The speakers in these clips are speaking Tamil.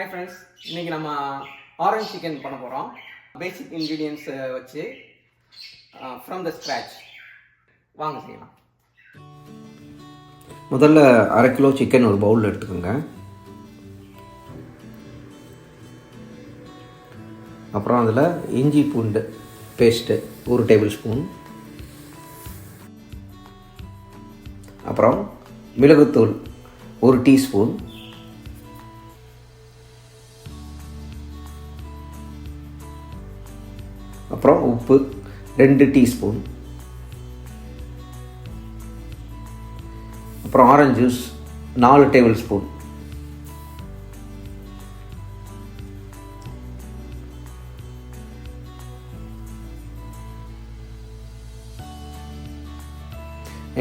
ஹாய் ஃப்ரெண்ட்ஸ், இன்றைக்கி நம்ம ஆரஞ்ச் சிக்கன் பண்ண போகிறோம். பேசிக் இன்க்ரீடியன்ஸ் வச்சு ஃப்ரம் த ஸ்க்ராட்ச் வாங்க செய்யலாம். முதல்ல 1/2 கிலோ சிக்கன் ஒரு பவுலில் எடுத்துக்கோங்க. அப்புறம் அதில் இஞ்சி பூண்டு பேஸ்ட்டு 1 டேபிள் ஸ்பூன், அப்புறம் மிளகுத்தூள் 1 டீஸ்பூன், அப்புறம் உப்பு 2 டீஸ்பூன், அப்புறம் ஆரஞ்சு ஜூஸ் 4 டேபிள் ஸ்பூன்,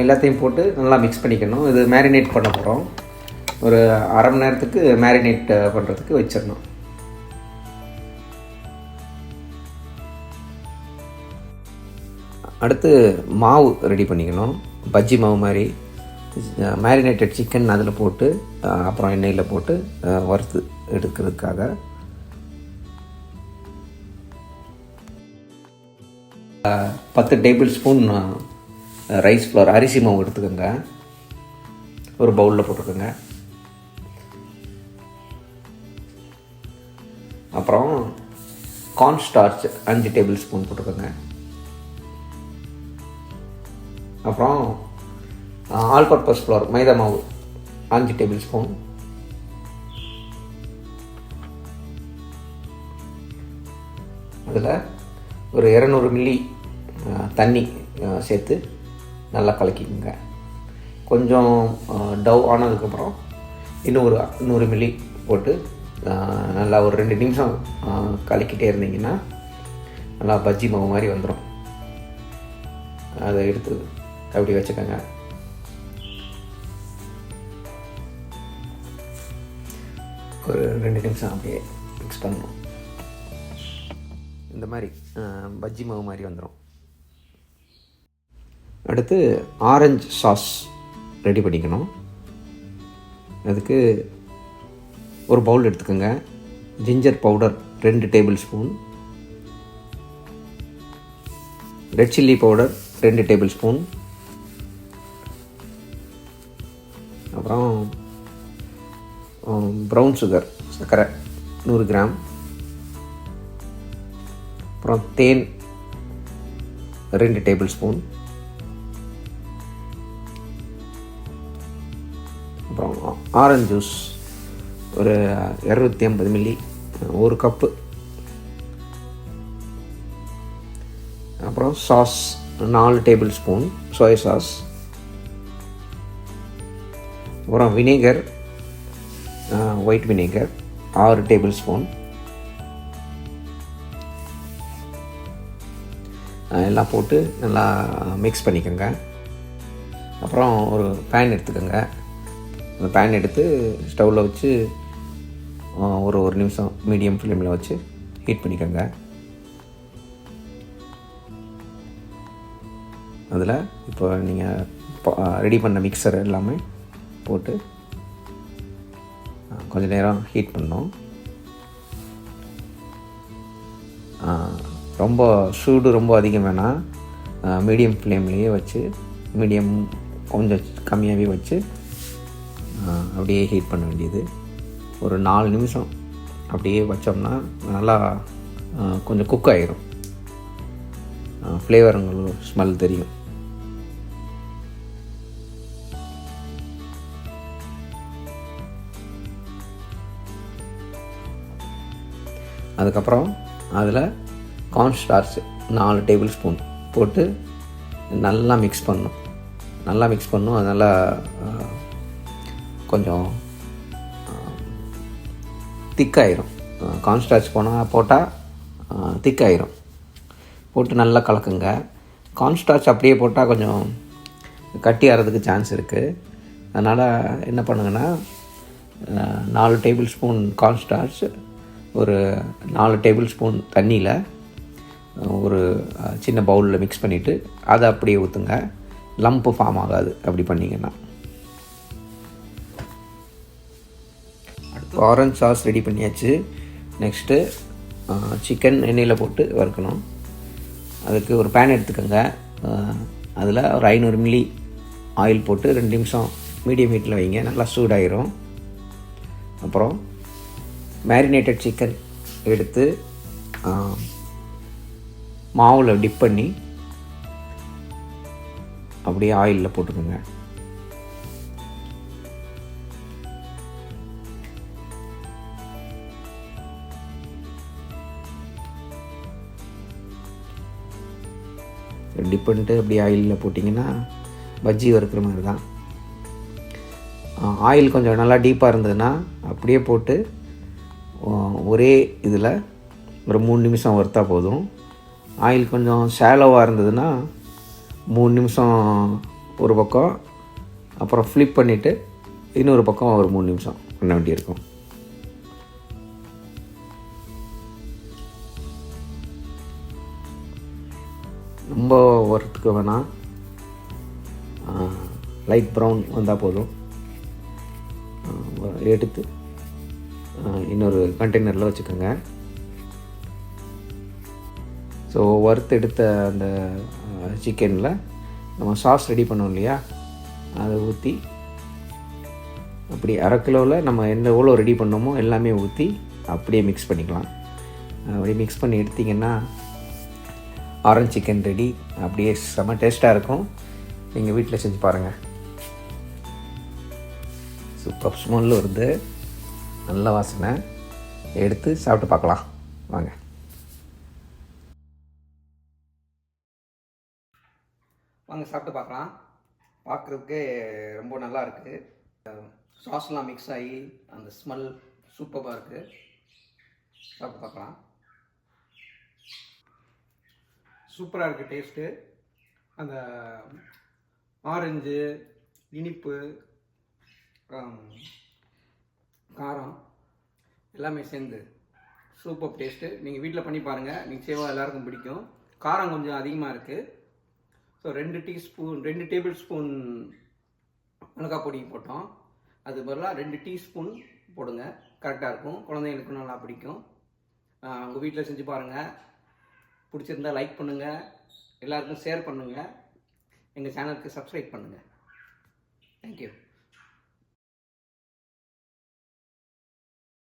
எல்லாத்தையும் போட்டு நல்லா மிக்ஸ் பண்ணிக்கணும். இது மேரினேட் பண்ண போகிறோம். ஒரு அரை மணி நேரத்துக்கு மேரினேட் பண்ணுறதுக்கு வச்சிடணும். அடுத்து மாவு ரெடி பண்ணிக்கணும். பஜ்ஜி மாவு மாதிரி மேரினேட்டட் சிக்கன் அதில் போட்டு அப்புறம் எண்ணெயில் போட்டு வறுத்து எடுக்கிறதுக்காக 10 டேபிள் ஸ்பூன் ரைஸ் ஃப்ளவர் அரிசி மாவு எடுத்துக்கோங்க. ஒரு பவுலில் போட்டுக்கோங்க. அப்புறம் கார்ன் ஸ்டார்ச் 5 டேபிள் ஸ்பூன் போட்டுக்கோங்க. அப்புறம் ஆல் பர்பஸ் ஃப்ளவர் மைதா மாவு 5 டேபிள் ஸ்பூன், அதில் ஒரு 200 மில்லி தண்ணி சேர்த்து நல்லா கலக்கிக்கோங்க. கொஞ்சம் டவ் ஆனதுக்கப்புறம் இன்னும் ஒரு 100 மில்லி போட்டு நல்லா ஒரு 2 நிமிஷம் கலக்கிட்டே இருந்தீங்கன்னா நல்லா பஜ்ஜி மாவு மாதிரி வந்துடும். அதை எடுத்து அப்படி வச்சுக்கோங்க. ஒரு 2 நிமிஷம் அப்படியே மிக்ஸ் பண்ணணும். இந்த மாதிரி பஜ்ஜி மாவு மாதிரி வந்துடும். அடுத்து ஆரஞ்சு சாஸ் ரெடி பண்ணிக்கணும். அதுக்கு ஒரு பவுல் எடுத்துக்கோங்க. Ginger powder 2 tablespoon, red chilli powder 2 tablespoon, அப்புறம் ப்ரௌன் சுகர் சர்க்கரை 100 கிராம், அப்புறம் தேன் 2 டேபிள் ஸ்பூன், அப்புறம் ஆரஞ்சு ஜூஸ் ஒரு 250 மில்லி 1 கப்பு, அப்புறம் sauce 4 tablespoon soya sauce, அப்புறம் vinegar white vinegar 6 tablespoon எல்லாம் போட்டு நல்லா மிக்ஸ் பண்ணிக்கோங்க. அப்புறம் ஒரு பேன் எடுத்துக்கோங்க. அந்த பேன் எடுத்து ஸ்டவ்வில் வச்சு ஒரு நிமிஷம் மீடியம் ஃப்ளேமில் வச்சு ஹீட் பண்ணிக்கோங்க. அதில் இப்போ நீங்கள் ரெடி பண்ண மிக்சர் எல்லாமே போட்டு கொஞ்சம் நேரம் ஹீட் பண்ணோம். ரொம்ப சூடு ரொம்ப அதிகம் வேணாம், மீடியம் ஃப்ளேம்லேயே வச்சு மீடியம் கொஞ்சம் கம்மியாகவே வச்சு அப்படியே ஹீட் பண்ண வேண்டியது. ஒரு 4 நிமிஷம் அப்படியே வச்சோம்னா நல்லா கொஞ்சம் குக் ஆகிரும். ஃப்ளேவருங்களும் ஸ்மெல் தெரியும். அதுக்கப்புறம் அதில் கார்ன் ஸ்டார்ச் 4 டேபிள் ஸ்பூன் போட்டு நல்லா மிக்ஸ் பண்ணணும். அது நல்லா கொஞ்சம் திக்காயிரும். கார்ன் ஸ்டார்ச் போட்டால் திக்காயிரும். போட்டு நல்லா கலக்குங்க. கார்ன் ஸ்டார்ச் அப்படியே போட்டால் கொஞ்சம் கட்டி ஆகிறதுக்கு சான்ஸ் இருக்குது. அதனால் என்ன பண்ணுங்கன்னா 4 டேபிள் ஸ்பூன் கார்ன் ஸ்டார்ச் ஒரு 4 டேபிள் ஸ்பூன் தண்ணியில் ஒரு சின்ன பவுலில் மிக்ஸ் பண்ணிவிட்டு அதை அப்படியே ஊற்றுங்க. லம்ப்பு ஃபார்ம் ஆகாது அப்படி பண்ணிங்கன்னா. அடுத்து ஆரஞ்ச் சாஸ் ரெடி பண்ணியாச்சு. நெக்ஸ்ட்டு சிக்கன் எண்ணெயில் போட்டு வறுக்கணும். அதுக்கு ஒரு பேன் எடுத்துக்கோங்க. அதில் ஒரு 500 மில்லி ஆயில் போட்டு 2 நிமிஷம் மீடியம் ஹீட்டில் வைங்க. நல்லா சூடாயிரும். அப்புறம் மேரினேட்டட் சிக்கன் எடுத்து மாவில் டிப் பண்ணி அப்படியே ஆயிலில் போட்டுக்கோங்க. டிப் பண்ணிட்டு அப்படியே ஆயிலில் போட்டிங்கன்னா பஜ்ஜி வறுக்கிற மாதிரி தான். ஆயில் கொஞ்சம் நல்லா டீப்பாக இருந்ததுன்னா அப்படியே போட்டு ஒரே இதில் ஒரு 3 நிமிஷம் வறுத்தா போதும். ஆயில் கொஞ்சம் ஷாலோவாக இருந்ததுன்னா 3 நிமிஷம் ஒரு பக்கம், அப்புறம் ஃப்ளிப் பண்ணிவிட்டு இன்னொரு பக்கம் ஒரு 3 நிமிஷம் பண்ண வேண்டியிருக்கும். ரொம்ப வறுத்துக்க வேணாம், லைட் ப்ரௌன் வந்தால் போதும். எடுத்து இன்னொரு கண்டெய்னரில் வச்சுக்கோங்க. ஸோ வறுத்து எடுத்த அந்த சிக்கனில் நம்ம சாஸ் ரெடி பண்ணோம் இல்லையா, அதை ஊற்றி அப்படி 1/2 கிலோவில் நம்ம எவ்வளோ ரெடி பண்ணோமோ எல்லாமே ஊற்றி அப்படியே மிக்ஸ் பண்ணிக்கலாம். அப்படியே மிக்ஸ் பண்ணி எடுத்திங்கன்னா ஆரஞ்ச் சிக்கன் ரெடி. அப்படியே செம்ம டேஸ்ட்டாக இருக்கும். நீங்கள் வீட்டில் செஞ்சு பாருங்கள். சூப்பர் ஸ்மெல் வருது, நல்ல வாசனை. எடுத்து சாப்பிட்டு பார்க்கலாம் வாங்க. வாங்க சாப்பிட்டு பார்க்கலாம். பார்க்குறதுக்கு ரொம்ப நல்லா இருக்குது. சாஸ்லாம் மிக்ஸ் ஆகி அந்த ஸ்மெல் சூப்பராக இருக்குது. சாப்பிட்டு பார்க்கலாம். சூப்பராக இருக்குது டேஸ்ட்டு. அந்த ஆரஞ்சு, இனிப்பு, காரம் எல்லாமே சேர்ந்து சூப்பர் டேஸ்ட்டு. நீங்கள் வீட்டில் பண்ணி பாருங்கள், நிச்சயமாக எல்லாருக்கும் பிடிக்கும். காரம் கொஞ்சம் அதிகமாக இருக்குது. ஸோ 2 டேபிள் ஸ்பூன் மிளகாய் பொடி போட்டோம். அது பதிலாக 2 டீஸ்பூன் போடுங்க, கரெக்டாக இருக்கும். குழந்தைங்களுக்கும் நல்லா பிடிக்கும். உங்கள் வீட்டில் செஞ்சு பாருங்கள். பிடிச்சிருந்தா லைக் பண்ணுங்கள், எல்லாருக்கும் ஷேர் பண்ணுங்கள், எங்கள் சேனலுக்கு சப்ஸ்கிரைப் பண்ணுங்கள். தேங்க்யூ.